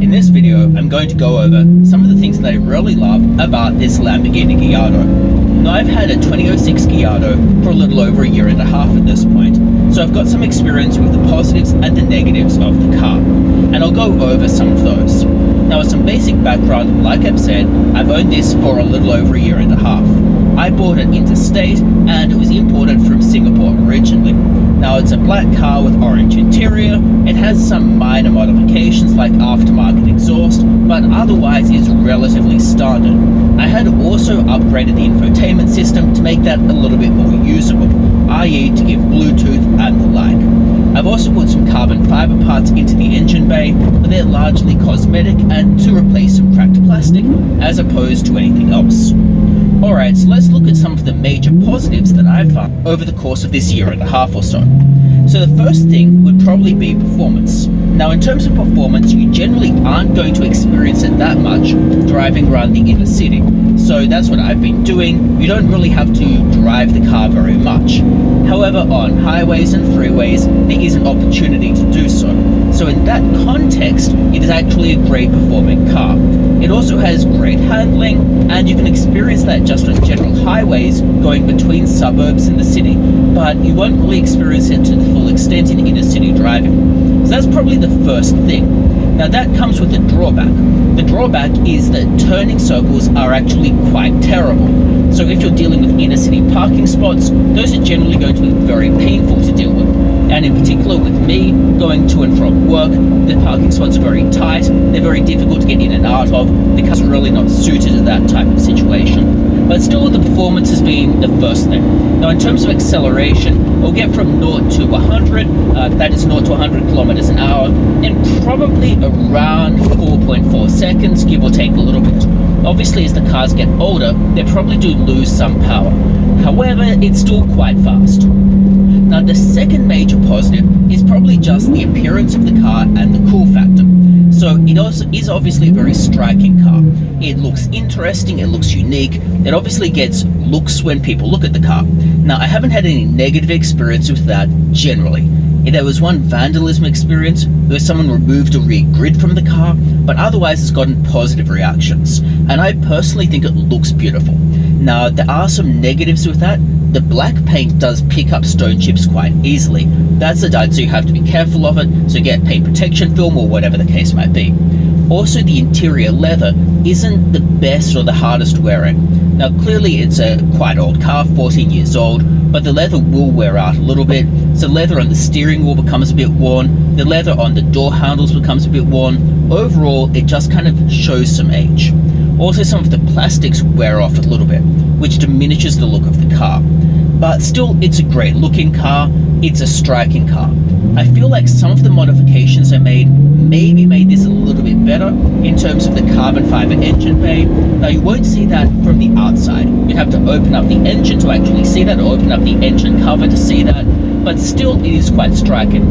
In this video, I'm going to go over some of the things that I really love about this Lamborghini Gallardo. Now, I've had a 2006 Gallardo for a little over a year and a half at this point, so I've got some experience with the positives and the negatives of the car, and I'll go over some of those. Now, with some basic background, like I've said, I've owned this for a little over a year and a half. I bought it interstate, and it was imported from Singapore originally. Now, it's a black car with orange interior. It has some minor modifications like aftermarket exhaust, but otherwise is relatively standard. I had also upgraded the infotainment system to make that a little bit more usable, i.e. to give Bluetooth and the like. I've also put some carbon fiber parts into the engine bay, but they're largely cosmetic and to replace some cracked plastic as opposed to anything else. Alright, so let's look at some of the major positives that I've found over the course of this year and a half or so. So the first thing would probably be performance. Now, in terms of performance, you generally aren't going to experience it that much driving around the inner city. So that's what I've been doing. You don't really have to drive the car very much. However, on highways and freeways, there is an opportunity to do so. So in that context, it is actually a great performing car. It also has great handling, and you can experience that just on general highways going between suburbs and the city, but you won't really experience it to the full extent in inner city driving. So that's probably the first thing. Now, that comes with a drawback. The drawback is that turning circles are actually quite terrible. So if you're dealing with inner city parking spots, those are generally going to be very painful to deal with. And in particular with me, going to and from work, the parking spots are very tight, they're very difficult to get in and out of, the car's really not suited to that type of situation. But still, the performance has been the first thing. Now, in terms of acceleration, we'll get from 0 to 100, that is 0 to 100 kilometers an hour, in probably around 4.4 seconds, give or take a little bit. Obviously, as the cars get older, they probably do lose some power. However, it's still quite fast. Now, the second major positive is probably just the appearance of the car and the cool factor. So it also is obviously a very striking car. It looks interesting, it looks unique, it obviously gets looks when people look at the car. Now, I haven't had any negative experience with that generally. There was one vandalism experience where someone removed a rear grid from the car, but otherwise it's gotten positive reactions, and I personally think it looks beautiful. Now, there are some negatives with that. The black paint does pick up stone chips quite easily. That's a dud, so you have to be careful of it, so get paint protection film or whatever the case might be. Also, the interior leather isn't the best or the hardest wearing. Now, clearly it's a quite old car, 14 years old, but the leather will wear out a little bit. So leather on the steering wheel becomes a bit worn, the leather on the door handles becomes a bit worn. Overall, it just kind of shows some age. Also, some of the plastics wear off a little bit, which diminishes the look of the car. But still, it's a great looking car, it's a striking car. I feel like some of the modifications I made maybe made this a little bit better in terms of the carbon fiber engine bay. Now, you won't see that from the outside. You'd have to open up the engine to actually see that, or open up the engine cover to see that, but still it is quite striking.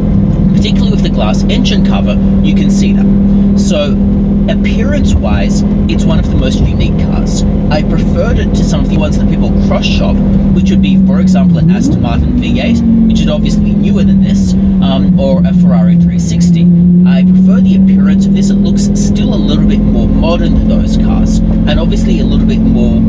Particularly with the glass engine cover, you can see that. So, appearance-wise, it's one of the most unique cars. I preferred it to some of the ones that people cross-shop, which would be, for example, an Aston Martin V8, which is obviously newer than this, or a Ferrari 360. I prefer the appearance of this. It looks still a little bit more modern than those cars, and obviously a little bit more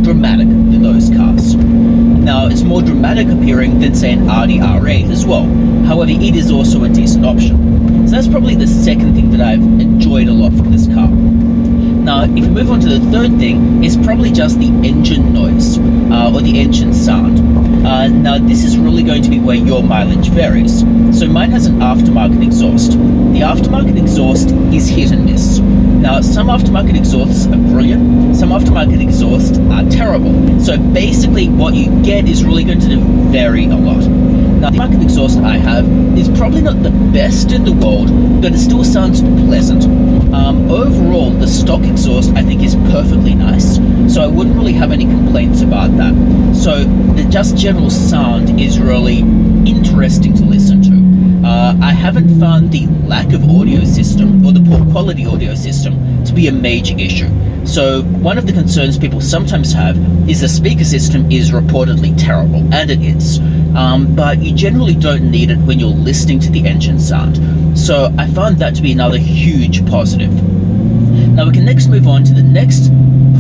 dramatic than those cars. Now, it's more dramatic appearing than, say, an Audi R8 as well. However, it is also a decent option. So that's probably the second thing that I've enjoyed a lot from this car. Now, if we move on to the third thing, it's probably just the engine noise, or the engine sound. Now, this is really going to be where your mileage varies. So mine has an aftermarket exhaust. The aftermarket exhaust is hit and miss. Now, some aftermarket exhausts are brilliant, some aftermarket exhausts are terrible. So basically what you get is really going to vary a lot. Now, the aftermarket exhaust I have is probably not the best in the world, but it still sounds pleasant. Overall, the stock exhaust I think is perfectly nice, so I wouldn't really have any complaints about that. So the just general sound is really interesting to listen to. I haven't found the lack of audio system or the poor quality audio system to be a major issue. So one of the concerns people sometimes have is the speaker system is reportedly terrible, and it is. But you generally don't need it when you're listening to the engine sound. So I found that to be another huge positive. Now we can next move on to the next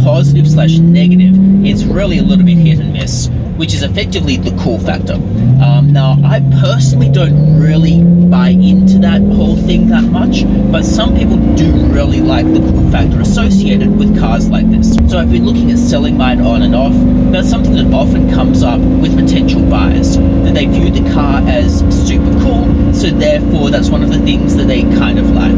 positive slash negative. It's really a little bit hit and miss, which is effectively the cool factor. Now I personally don't really buy into that whole thing that much, but some people do really like the cool factor associated with cars like this. So I've been looking at selling mine on and off. That's something that often comes up with potential buyers, that they view the car as super cool, so therefore that's one of the things that they kind of like.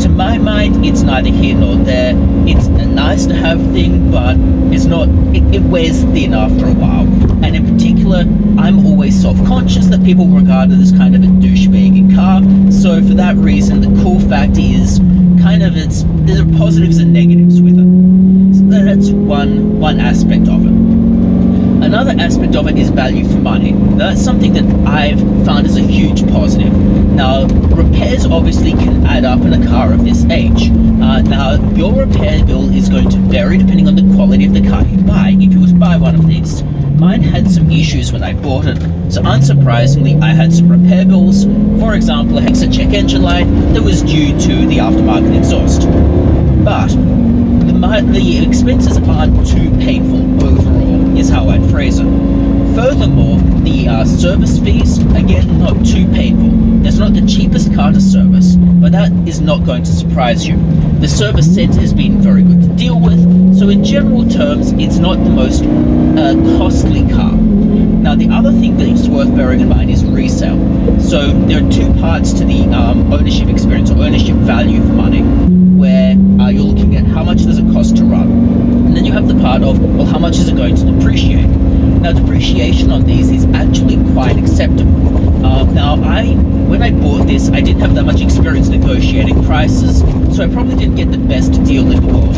To my mind, it's neither here nor there. It's a nice to have thing, but it's not, it wears thin after a while. And in particular, I'm always self-conscious that people regard it as kind of a douchebaggy car. So for that reason, the cool factor is kind of, there are positives and negatives with it. So that's one aspect of it. Another aspect of it is value for money. That's something that I've found as a huge positive. Now, repairs obviously can add up in a car of this age. Now, your repair bill is going to vary depending on the quality of the car you buy, if you were to buy one of these. Mine had some issues when I bought it, so unsurprisingly I had some repair bills. For example, a hexa check engine light that was due to the aftermarket exhaust. But the expenses aren't too painful overall, is how I'd phrase it. Furthermore, the service fees, again, not too painful. It's not the cheapest car to service, but that is not going to surprise you. The service centre has been very good to deal with, so in general terms, it's not the most costly car. Now, the other thing that is worth bearing in mind is resale. So there are two parts to the ownership experience, or ownership value for money, where you're looking at how much does it cost to run. And then you have the part of, well, how much is it going to depreciate? Now, depreciation on these is actually quite acceptable. Now, when I bought this, I didn't have that much experience negotiating prices, so I probably didn't get the best deal in the world.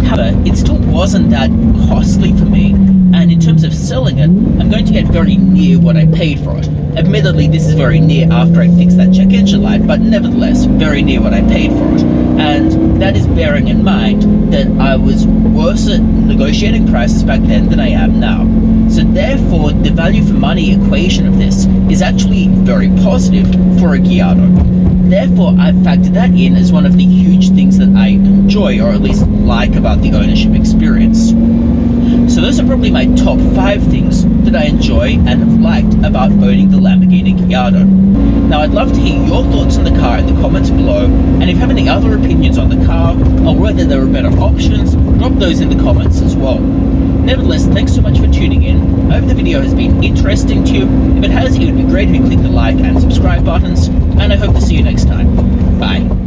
However, it still wasn't that costly for me, and in terms of selling it, I'm going to get very near what I paid for it. Admittedly, this is very near after I fixed that check engine light, but nevertheless, very near what I paid for it. And that is bearing in mind that I was worse at negotiating prices back then than I am now. So therefore, the value for money equation of this is actually very positive for a Gallardo. Therefore, I've factored that in as one of the huge things that I enjoy, or at least like, about the ownership experience. So those are probably my top 5 things that I enjoy and have liked about owning the Lamborghini Gallardo. Now, I'd love to hear your thoughts on the car in the comments below, and if you have any other opinions on the car, or whether there are better options, drop those in the comments as well. Nevertheless, thanks so much for tuning in. I hope the video has been interesting to you. If it has, it would be great if you click the like and subscribe buttons, and I hope to see you next time. Bye.